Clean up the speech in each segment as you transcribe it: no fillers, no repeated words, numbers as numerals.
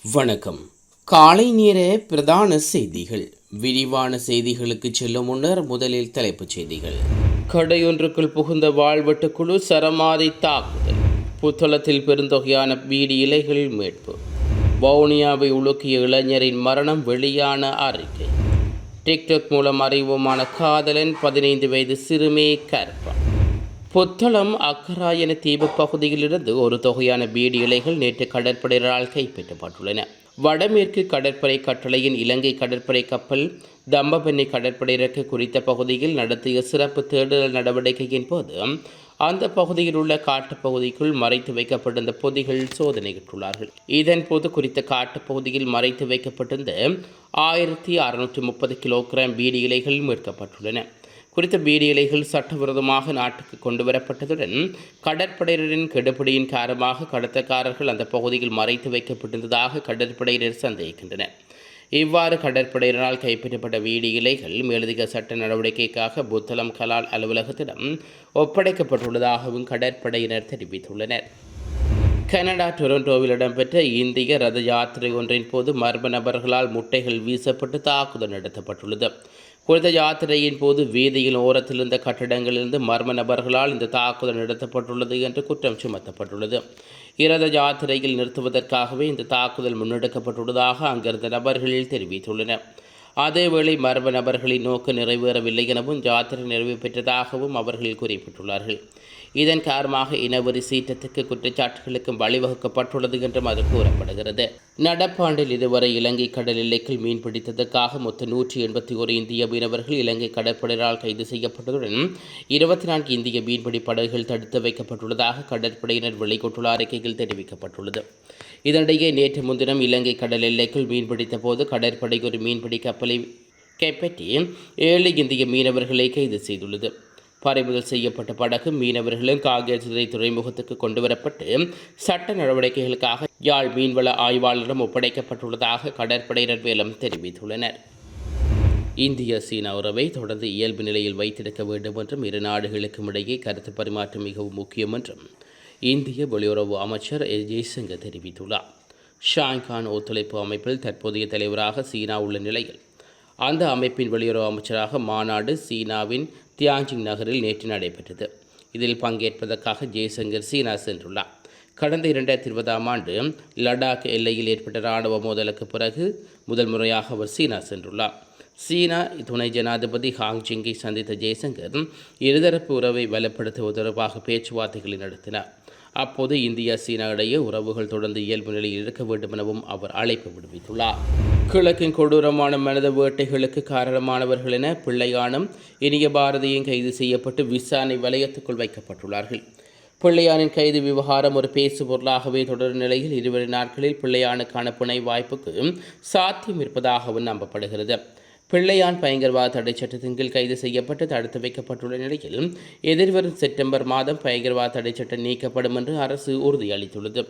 வணக்கம். காலை நேர பிரதான செய்திகள். விரிவான செய்திகளுக்கு செல்லும் முன்னர் முதலில் தலைப்புச் செய்திகள். கடையொன்றுக்குள் புகுந்த வாழ்வெட்டு குழு சரமாரி தாக்குதல். புத்தளத்தில் பெருந்தொகையான பீடி இலைகள் மீட்பு. வவுனியாவை உலுக்கிய இளைஞரின் மரணம் வெளியான அறிக்கை. டிக்டாக் மூலம் அறிவுமான காதலன் 15 வயது சிறுமி கற்பம். புத்தளம் அக்கராயன தீவு பகுதியிலிருந்து ஒரு தொகையான பீடி இலைகள் நேற்று கடற்படையினரால் கைப்பற்றப்பட்டுள்ளன. வடமேற்கு கடற்படை கட்டளையின் இலங்கை கடற்படை கப்பல் தம்பபென்னி கடற்படையினருக்கு குறித்த பகுதியில் நடத்திய சிறப்பு தேடுதல் நடவடிக்கையின் போது அந்த பகுதியில் உள்ள காட்டுப்பகுதிக்குள் மறைத்து வைக்கப்பட்டிருந்த பொதிகள் சோதனையிட்டுள்ளார்கள். இதன்போது குறித்த காட்டுப்பகுதியில் மறைத்து வைக்கப்பட்டிருந்த 1630 கிலோகிராம் பீடி இலைகள் மீட்கப்பட்டுள்ளன. குறித்த பீடி இலைகள் சட்டவிரோதமாக நாட்டுக்கு கொண்டுவரப்பட்டதுடன் கடற்படையினரின் கெடுபிடியின் காரணமாக கடத்தக்காரர்கள் அந்த பகுதியில் மறைத்து வைக்கப்பட்டிருந்ததாக கடற்படையினர் சந்தேகிக்கின்றனர். இவ்வாறு கடற்படையினரால் கைப்பற்றப்பட்ட பீடி இலைகள் மேலதிக சட்ட நடவடிக்கைக்காக புத்தளம் கலால் அலுவலகத்திடம் ஒப்படைக்கப்பட்டுள்ளதாகவும் கடற்படையினர் தெரிவித்துள்ளனர். கனடா டொரண்டோவில் இடம்பெற்ற இந்திய ரத யாத்திரை ஒன்றின் போது மர்ம நபர்களால் முட்டைகள் வீசப்பட்டு தாக்குதல் நடத்தப்பட்டுள்ளது. குறித்த யாத்திரையின் போது வீதியின் ஓரத்தில் இருந்த கட்டடங்களிலிருந்து மர்ம நபர்களால் இந்த தாக்குதல் நடத்தப்பட்டுள்ளது என்று குற்றம் சுமத்தப்பட்டுள்ளது. இரத யாத்திரையில் நிறுத்துவதற்காகவே இந்த தாக்குதல் முன்னெடுக்கப்பட்டுள்ளதாக அங்கிருந்த நபர்கள் தெரிவித்துள்ளனர். அதேவேளை மர்ம நபர்களின் நோக்கு நிறைவேறவில்லை எனவும் யாத்திரை நிறைவு பெற்றதாகவும் அவர்கள் குறிப்பிட்டுள்ளார்கள். இதன் காரணமாக இனவெறி சீற்றத்துக்கு குற்றச்சாட்டுகளுக்கும் வழிவகுக்கப்பட்டுள்ளது என்றும் அது கூறப்படுகிறது. நடப்பாண்டில் இதுவரை இலங்கை கடல் எல்லைக்குள் மீன்பிடித்ததற்காக மொத்தம் 181 இந்திய மீனவர்கள் இலங்கை கடற்படையினரால் கைது செய்யப்பட்டதுடன் 24 இந்திய மீன்பிடி படகுகள் தடுத்து வைக்கப்பட்டுள்ளதாக கடற்படையினர் வெளியிட்டுள்ள அறிக்கையில் தெரிவிக்கப்பட்டுள்ளது. இதனிடையே நேற்று முன்தினம் இலங்கை கடல் எல்லைக்குள் மீன்பிடித்த போது கடற்படை ஒரு மீன்பிடி கப்பலை கைப்பற்றி 7 இந்திய மீனவர்களை கைது செய்துள்ளது. பறிமுதல் செய்யப்பட்ட படகு மீனவர்களும் காங்கேசன்துறை துறைமுகத்துக்கு கொண்டுவரப்பட்டு சட்ட நடவடிக்கைகளுக்காக யாழ் மீன்வள ஆய்வாளரிடம் ஒப்படைக்கப்பட்டுள்ளதாக கடற்படையினர் மேலும் தெரிவித்துள்ளனர். இந்திய சீனா உறவை தொடர்ந்து இயல்பு நிலையில் வைத்திருக்க வேண்டும் என்றும் இரு நாடுகளுக்கும் இடையே கருத்து பரிமாற்றம் மிகவும் முக்கியம் என்றும் இந்திய வெளியுறவு அமைச்சர் ஜெய்சங்கர் தெரிவித்துள்ளார். ஷாங்கான் ஒத்துழைப்பு அமைப்பில் தற்போதைய தலைவராக சீனா உள்ள நிலையில் அந்த அமைப்பின் வெளியுறவு அமைச்சராக மாநாடு சீனாவின் தியான்ஜிங் நகரில் நேற்று நடைபெற்றது. இதில் பங்கேற்பதற்காக ஜெய்சங்கர் சீனா சென்றுள்ளார். கடந்த 2020ஆம் ஆண்டு லடாக் எல்லையில் ஏற்பட்ட இராணுவ மோதலுக்கு பிறகு முதல் முறையாக அவர் சீனா சென்றுள்ளார். சீனா துணை ஜனாதிபதி ஹாங் ஜிங்கை சந்தித்த ஜெய்சங்கர் இருதரப்பு உறவை வலுப்படுத்துவது தொடர்பாக பேச்சுவார்த்தைகளை நடத்தினார். அப்போது இந்தியா சீனா இடையே உறவுகள் தொடர்ந்து இயல்பு நிலையில் இருக்க வேண்டும் எனவும் அவர் அழைப்பு விடுவித்துள்ளார். கிழக்கின் கொடூரமான மனித வேட்டைகளுக்கு காரணமானவர்கள் என பிள்ளையானும் இனிய பாரதியும் கைது செய்யப்பட்டு விசாரணை வலயத்துக்குள் வைக்கப்பட்டுள்ளார்கள். பிள்ளையானின் கைது விவகாரம் ஒரு பேசு பொருளாகவே தொடரும் நிலையில் 20 நாட்களில் பிள்ளையானுக்கான பிணை வாய்ப்புக்கு சாத்தியம் இருப்பதாகவும் நம்பப்படுகிறது. பிள்ளையான் பயங்கரவாத தடை சட்டத்தின் கீழ் கைது செய்யப்பட்டு தடுத்து வைக்கப்பட்டுள்ள நிலையில் எதிர்வரும் செப்டம்பர் மாதம் பயங்கரவாத தடை சட்டம் நீக்கப்படும் என்று அரசு உறுதியளித்துள்ளது.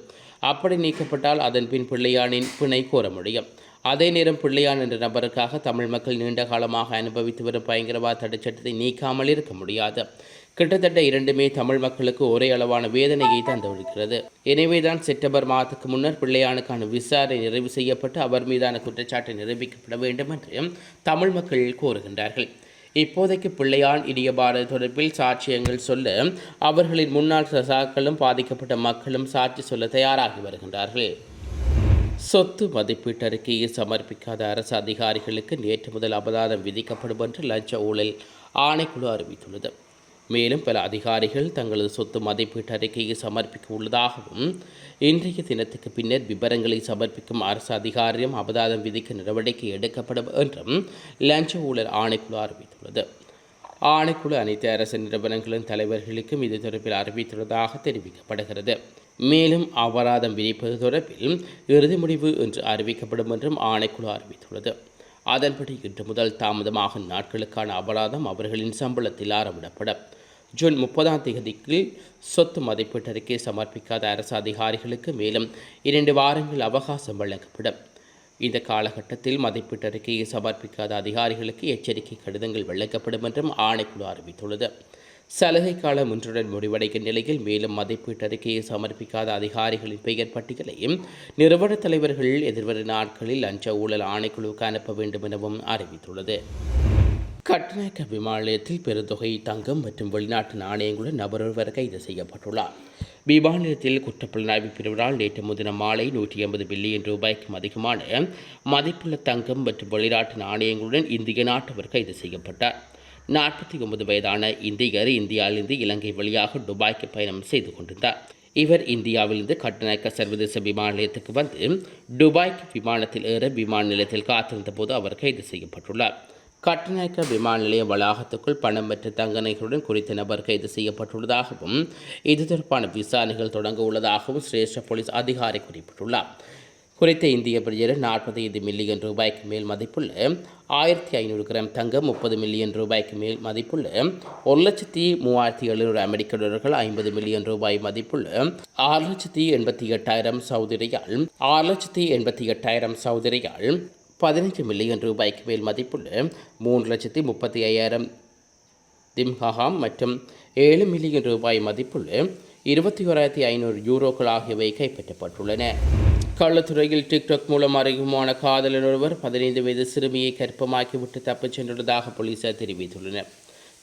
அப்படி நீக்கப்பட்டால் அதன் பின் பிள்ளையானின் பிணை கோர முடியும். அதே நேரம் பிள்ளையான் என்ற நபருக்காக தமிழ் மக்கள் நீண்ட காலமாக அனுபவித்து வரும் பயங்கரவாத தடை சட்டத்தை நீக்காமல் இருக்க முடியாது. கிட்டத்தட்ட இரண்டுமே தமிழ் மக்களுக்கு ஒரே அளவான வேதனையை தந்துவிடுகிறது. எனவேதான் செப்டம்பர் மாதத்துக்கு முன்னர் பிள்ளையானுக்கான விசாரணை நிறைவு செய்யப்பட்டு அவர் மீதான குற்றச்சாட்டை நிரூபிக்கப்பட வேண்டும் என்று தமிழ் மக்கள் கோருகின்றார்கள். இப்போதைக்கு பிள்ளையான் இனிய பாரதி தொடர்பில் சாட்சியங்கள் சொல்ல அவர்களின் முன்னாள் சகாக்களும் பாதிக்கப்பட்ட மக்களும் சாட்சி சொல்ல தயாராகி வருகின்றார்கள். சொத்து மதிப்பீட்டு அறிக்கையை சமர்ப்பிக்காத அரசு அதிகாரிகளுக்கு நேற்று முதல் அபராதம் விதிக்கப்படும் என்று லஞ்ச ஊழல் ஆணைக்குழு அறிவித்துள்ளது. மேலும் பல அதிகாரிகள் தங்களது சொத்து மதிப்பீட்டு அறிக்கையை சமர்ப்பிக்க உள்ளதாகவும் இன்றைய தினத்துக்கு பின்னர் விவரங்களை சமர்ப்பிக்கும் அரசு அதிகாரியும் அபராதம் விதிக்க நடவடிக்கை எடுக்கப்படும் என்றும் லஞ்ச ஊழல் ஆணைக்குழு அறிவித்துள்ளது. ஆணைக்குழு அனைத்து அரசு நிறுவனங்களின் தலைவர்களுக்கும் இது தொடர்பில் அறிவித்துள்ளதாக தெரிவிக்கப்படுகிறது. மேலும் அபராதம் விதிப்பது தொடர்பில் இறுதி முடிவு என்று அறிவிக்கப்படும் என்றும் ஆணைக்குழு அறிவித்துள்ளது. அதன்படி இன்று முதல் தாமதமாக நாட்களுக்கான அபராதம் அவர்களின் சம்பளத்தில் ஆரம்பிடப்படும். ஜூன் 30ஆம் தேதிக்கு சொத்து மதிப்பீட்டு அறிக்கை சமர்ப்பிக்காத அரசு அதிகாரிகளுக்கு மேலும் 2 வாரங்கள் அவகாசம் வழங்கப்படும். இந்த காலகட்டத்தில் மதிப்பீட்டு அறிக்கையை சமர்ப்பிக்காத அதிகாரிகளுக்கு எச்சரிக்கை கடிதங்கள் வழங்கப்படும் என்றும் ஆணைக்குழு அறிவித்துள்ளது. சலுகை காலம் ஒன்றுடன் முடிவடைக்கும் நிலையில் மேலும் மதிப்பீட்டு அறிக்கையை சமர்ப்பிக்காத அதிகாரிகளின் பெயர் பட்டியலையும் நிறுவன தலைவர்கள் எதிர்வரும் நாட்களில் லஞ்ச ஊழல் ஆணைக்குழுவுக்கு அனுப்ப வேண்டும் எனவும் அறிவித்துள்ளது. கட்டுநாயக்க விமான நிலையத்தில் பெருந்தொகை தங்கம் மற்றும் வெளிநாட்டு நாணயங்களுடன் நபர் ஒருவர் கைது செய்யப்பட்டுள்ளார். விமான நிலையத்தில் குற்றப்புலனாய்வு பிரிவினால் நேற்று முன்தினம் மாலை 180 பில்லியன் ரூபாய்க்கும் அதிகமான மதிப்புள்ள தங்கம் மற்றும் வெளிநாட்டு நாணயங்களுடன் இந்திய நாட்டவர் கைது செய்யப்பட்டார். 49 வயதான இந்தியர் இந்தியாவிலிருந்து இலங்கை வழியாக துபாய்க்கு பயணம் செய்து கொண்டிருந்தார். இவர் இந்தியாவிலிருந்து கட்டுநாயக்க சர்வதேச விமான நிலையத்துக்கு வந்து துபாய்க்கு விமானத்தில் ஏற விமான நிலையத்தில் காத்திருந்த போது அவர் கைது செய்யப்பட்டுள்ளார். கட்டுநாயக்க விமான நிலைய வளாகத்துக்குள் பணம் மற்றும் தங்க நகைகளுடன் குறித்த நபர் கைது செய்யப்பட்டுள்ளதாகவும் இது தொடர்பான விசாரணைகள் தொடங்க உள்ளதாகவும் சிரேஷ்ட போலீஸ் அதிகாரி குறிப்பிட்டுள்ளார். குறித்த இந்திய பிரஜர் 45 மில்லியன் ரூபாய்க்கு மேல் மதிப்புள்ள 1500 கிராம் தங்கம், 30 மில்லியன் ரூபாய்க்கு மேல் மதிப்புள்ள 1,37,700 அமெரிக்க டாலர்கள், 50 மில்லியன் ரூபாய் மதிப்புள்ள 6,88,000 சவுதி ரியால், 6,88,000 சவுதி ரியால், 15 மில்லியன் ரூபாய்க்கு மேல் மதிப்புள்ள 3,35,000 திம்ஹாம் மற்றும் 7 மில்லியன் ரூபாய் மதிப்புள்ள 21,500 யூரோக்கள் ஆகியவை கைப்பற்றப்பட்டுள்ளன. கள்ளத்துறையில் டிக்டாக் மூலம் அறிமுகமான காதலர் ஒருவர் 15 வயது சிறுமியை கற்பமாக்கிவிட்டு தப்பிச் சென்றுள்ளதாக போலீசார் தெரிவித்துள்ளனர்.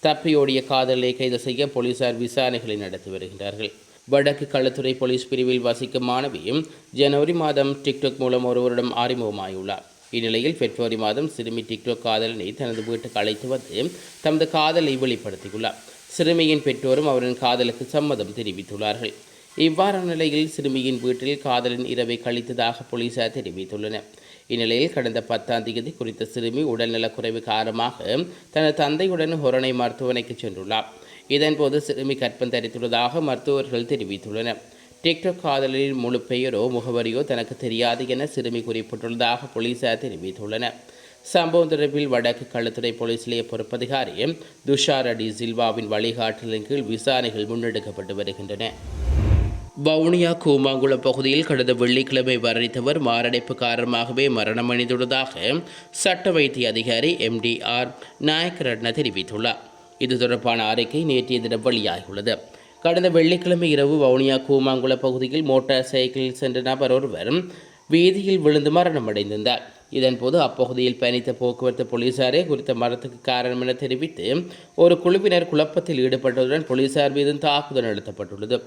தப்பியோடிய காதலை கைது செய்ய போலீசார் விசாரணைகளை நடத்தி வருகின்றார்கள். வடக்கு களத்துறை போலீஸ் பிரிவில் வசிக்கும் மாணவியும் ஜனவரி மாதம் டிக்டாக் மூலம் ஒருவரிடம் அறிமுகமாகியுள்ளார். இந்நிலையில் பிப்ரவரி மாதம் சிறுமி டிக்டாக் காதலனை தனது வீட்டுக்கு அழைத்து வந்து தமது காதலை வெளிப்படுத்தியுள்ளார். சிறுமியின் பெற்றோரும் அவரின் காதலுக்கு சம்மதம் தெரிவித்துள்ளார்கள். இவ்வாறான நிலையில் சிறுமியின் வீட்டில் காதலின் இரவை கழித்ததாக போலீசார் தெரிவித்துள்ளனர். இந்நிலையில் கடந்த 10ஆம் தேதி குறித்த சிறுமி உடல்நலக்குறைவு காரணமாக தனது தந்தையுடன் ஹொரணை மருத்துவமனைக்கு சென்றுள்ளார். இதன்போது சிறுமி கற்பம் தரித்துள்ளதாக மருத்துவர்கள் தெரிவித்துள்ளனர். டிக்டாக் காதலில் முழு பெயரோ முகவரியோ தனக்கு தெரியாது என சிறுமி குறிப்பிட்டுள்ளதாக போலீசார் தெரிவித்துள்ளனர். சம்பவம் தொடர்பில் வடக்கு களத்துறை போலீஸ் நிலைய பொறுப்பதிகாரி துஷார் அடி சில்வாவின் வழிகாட்டலின் கீழ் விசாரணைகள் முன்னெடுக்கப்பட்டு வருகின்றன. வவுனியா கூமாங்குளம் பகுதியில் கடந்த வெள்ளிக்கிழமை வரணித்தவர் மாரடைப்பு காரணமாகவே மரணமடைந்துள்ளதாக சட்ட வைத்திய அதிகாரி MDR நாயக்கரட்ன தெரிவித்துள்ளார். இது தொடர்பான அறிக்கை நேற்றைய தினம் வெளியாகியுள்ளது. கடந்த வெள்ளிக்கிழமை இரவு வவுனியா கூமாங்குள பகுதியில் மோட்டார் சைக்கிளில் சென்ற நபர் ஒருவர் வீதியில் விழுந்து மரணமடைந்திருந்தார். இதன்போது அப்பகுதியில் பயணித்த போக்குவரத்து போலீசாரே குறித்த மரணத்துக்கு காரணம் என தெரிவித்து ஒரு குழுவினர் குழப்பத்தில் ஈடுபட்டதுடன் போலீசார் மீது தாக்குதல் நடத்தப்பட்டுள்ளது.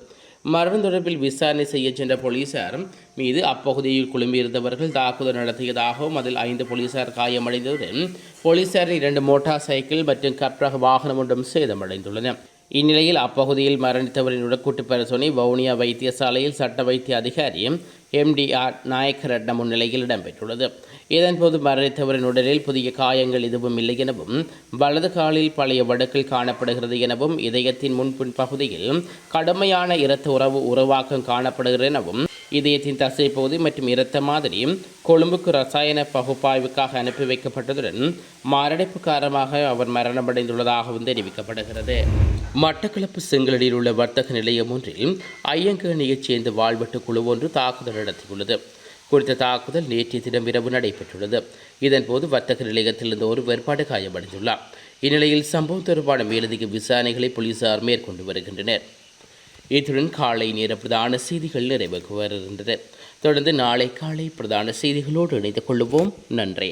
மரணம் தொடர்பில் விசாரணை செய்ய சென்ற போலீசார் மீது அப்பகுதியில் குழும்பியிருந்தவர்கள் தாக்குதல் நடத்தியதாகவும் அதில் 5 போலீசார் காயமடைந்ததுடன் போலீசாரின் 2 மோட்டார் சைக்கிள் மற்றும் கப்ரக வாகனம் ஒன்றும் சேதமடைந்துள்ளன. இந்நிலையில் அப்பகுதியில் மரணித்தவரின் உடற்கூட்டு பரிசோதனை வவுனியா வைத்தியசாலையில் சட்ட வைத்திய அதிகாரி MDR நாயக்கரட்ன முன்னிலையில் இடம்பெற்றுள்ளது. இதன்போது மரணித்தவரின் உடலில் புதிய காயங்கள் எதுவும் இல்லை எனவும் வலது காலில் பழைய வடுக்கள் காணப்படுகிறது எனவும் இதயத்தின் முன்பின் பகுதியில் கடுமையான இரத்த உருவாக்கம் காணப்படுகிறது எனவும் இதயத்தின் தசை பகுதி மற்றும் இரத்த மாதிரி கொழும்புக்கு ரசாயன பகுப்பாய்வுக்காக அனுப்பி வைக்கப்பட்டதுடன் மாரடைப்பு காரணமாக அவர் மரணமடைந்துள்ளதாகவும் தெரிவிக்கப்படுகிறது. மட்டக்களப்பு செங்கலடியில் உள்ள வர்த்தக நிலையம் ஒன்றில் ஐயங்கேணியைச் சேர்ந்த வாழ்வெட்டு குழு ஒன்று தாக்குதல் நடத்தியுள்ளது. குறித்த தாக்குதல் நேற்றைய தினம் இரவு நடைபெற்றுள்ளது. இதன்போது வர்த்தக நிலையத்தில் இருந்த ஒருவர் படுகாயமடைந்துள்ளார். இந்நிலையில் சம்பவம் தொடர்பான மேலதிக விசாரணைகளை போலீசார் மேற்கொண்டு வருகின்றனர். இத்துடன் காலை நேர பிரதான செய்திகள் நிறைவுக்கு வருகின்றன. தொடர்ந்து நாளை காலை பிரதான செய்திகளோடு இணைந்து கொள்வோம். நன்றி.